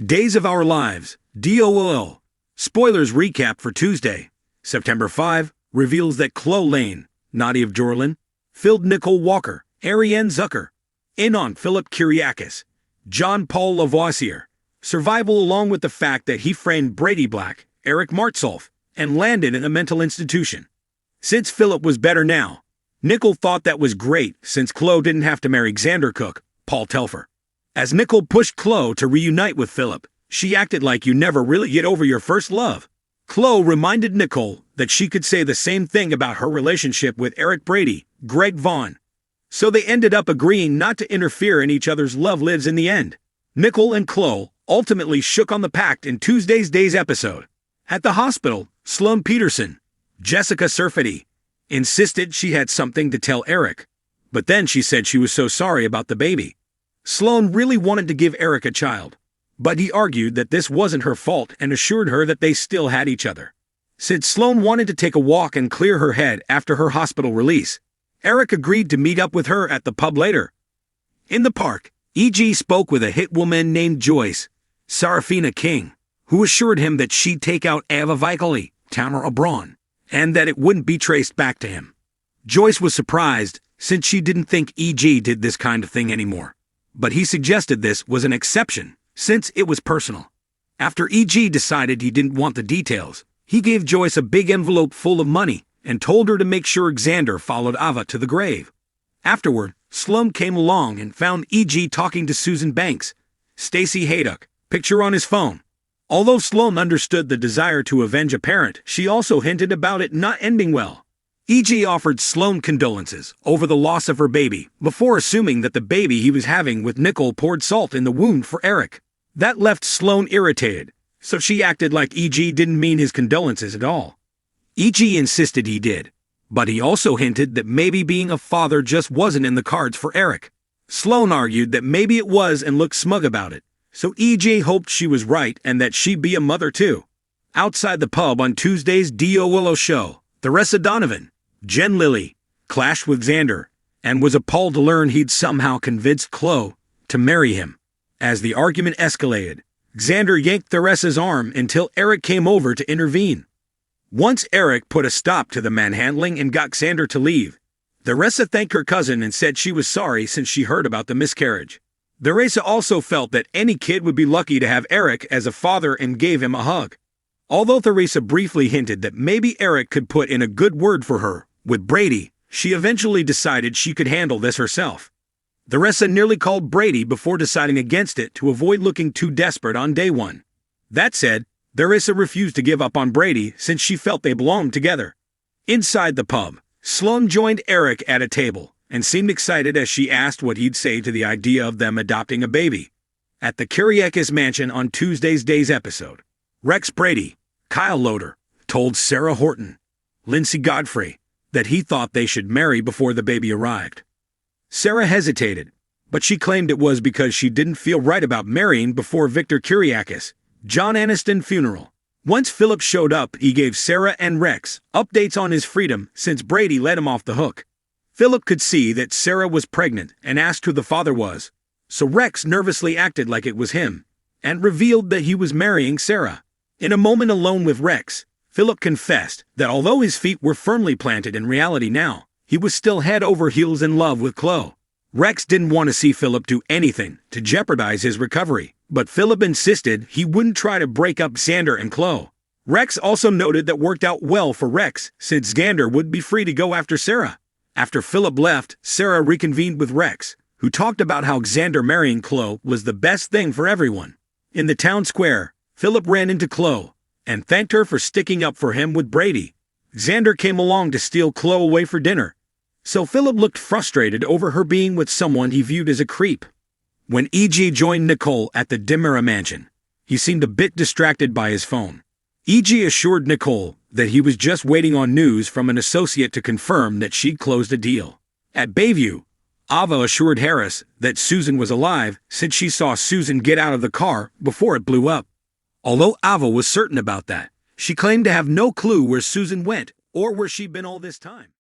Days of Our Lives, DOOL. Spoilers recap for Tuesday. September 5 reveals that Chloe Lane, Nadia of Jorlin, filled Nicole Walker, Ariane Zucker, in on Philip Kyriakis, John Paul Lavoisier, survival along with the fact that he framed Brady Black, Eric Martsolf, and landed in a mental institution. Since Philip was better now, Nicole thought that was great since Chloe didn't have to marry Xander Cook, Paul Telfer. As Nicole pushed Chloe to reunite with Philip, she acted like you never really get over your first love. Chloe reminded Nicole that she could say the same thing about her relationship with Eric Brady, Greg Vaughn. So they ended up agreeing not to interfere in each other's love lives in the end. Nicole and Chloe ultimately shook on the pact in Tuesday's Days episode. At the hospital, Sloan Peterson, Jessica Surfety, insisted she had something to tell Eric, but then she said she was so sorry about the baby. Sloan really wanted to give Eric a child, but he argued that this wasn't her fault and assured her that they still had each other. Since Sloan wanted to take a walk and clear her head after her hospital release, Eric agreed to meet up with her at the pub later. In the park, E.G. spoke with a hit woman named Joyce, Sarafina King, who assured him that she'd take out Ava Vicoli, Tamara Braun, and that it wouldn't be traced back to him. Joyce was surprised since she didn't think E.G. did this kind of thing anymore, but he suggested this was an exception since it was personal. After E.G. decided he didn't want the details, he gave Joyce a big envelope full of money and told her to make sure Xander followed Ava to the grave. Afterward, Sloan came along and found E.G. talking to Susan Banks, Stacy Haydock, picture on his phone. Although Sloan understood the desire to avenge a parent, she also hinted about it not ending well. E.G. offered Sloan condolences over the loss of her baby before assuming that the baby he was having with Nicole poured salt in the wound for Eric. That left Sloan irritated, so she acted like E.G. didn't mean his condolences at all. E.G. insisted he did, but he also hinted that maybe being a father just wasn't in the cards for Eric. Sloan argued that maybe it was and looked smug about it, so E.G. hoped she was right and that she'd be a mother too. Outside the pub on Tuesday's DOOL show, Theresa Donovan, Jen Lilly, clashed with Xander and was appalled to learn he'd somehow convinced Chloe to marry him. As the argument escalated, Xander yanked Theresa's arm until Eric came over to intervene. Once Eric put a stop to the manhandling and got Xander to leave, Theresa thanked her cousin and said she was sorry since she heard about the miscarriage. Theresa also felt that any kid would be lucky to have Eric as a father and gave him a hug. Although Theresa briefly hinted that maybe Eric could put in a good word for her with Brady, she eventually decided she could handle this herself. Theresa nearly called Brady before deciding against it to avoid looking too desperate on day one. That said, Theresa refused to give up on Brady since she felt they belonged together. Inside the pub, Sloan joined Eric at a table and seemed excited as she asked what he'd say to the idea of them adopting a baby. At the Kyriakis mansion on Tuesday's Days episode, Rex Brady, Kyle Loader, told Sarah Horton, Lindsay Godfrey, that he thought they should marry before the baby arrived. Sarah hesitated, but she claimed it was because she didn't feel right about marrying before Victor Kyriakis, John Aniston funeral. Once Philip showed up, he gave Sarah and Rex updates on his freedom since Brady let him off the hook. Philip could see that Sarah was pregnant and asked who the father was, so Rex nervously acted like it was him and revealed that he was marrying Sarah. In a moment alone with Rex, Philip confessed that although his feet were firmly planted in reality now, he was still head over heels in love with Chloe. Rex didn't want to see Philip do anything to jeopardize his recovery, but Philip insisted he wouldn't try to break up Xander and Chloe. Rex also noted that worked out well for Rex since Xander would be free to go after Sarah. After Philip left, Sarah reconvened with Rex, who talked about how Xander marrying Chloe was the best thing for everyone. In the town square, Philip ran into Chloe and thanked her for sticking up for him with Brady. Xander came along to steal Chloe away for dinner, so Philip looked frustrated over her being with someone he viewed as a creep. When E.G. joined Nicole at the Dimera mansion, he seemed a bit distracted by his phone. E.G. assured Nicole that he was just waiting on news from an associate to confirm that she'd closed a deal. At Bayview, Ava assured Harris that Susan was alive since she saw Susan get out of the car before it blew up. Although Ava was certain about that, she claimed to have no clue where Susan went or where she'd been all this time.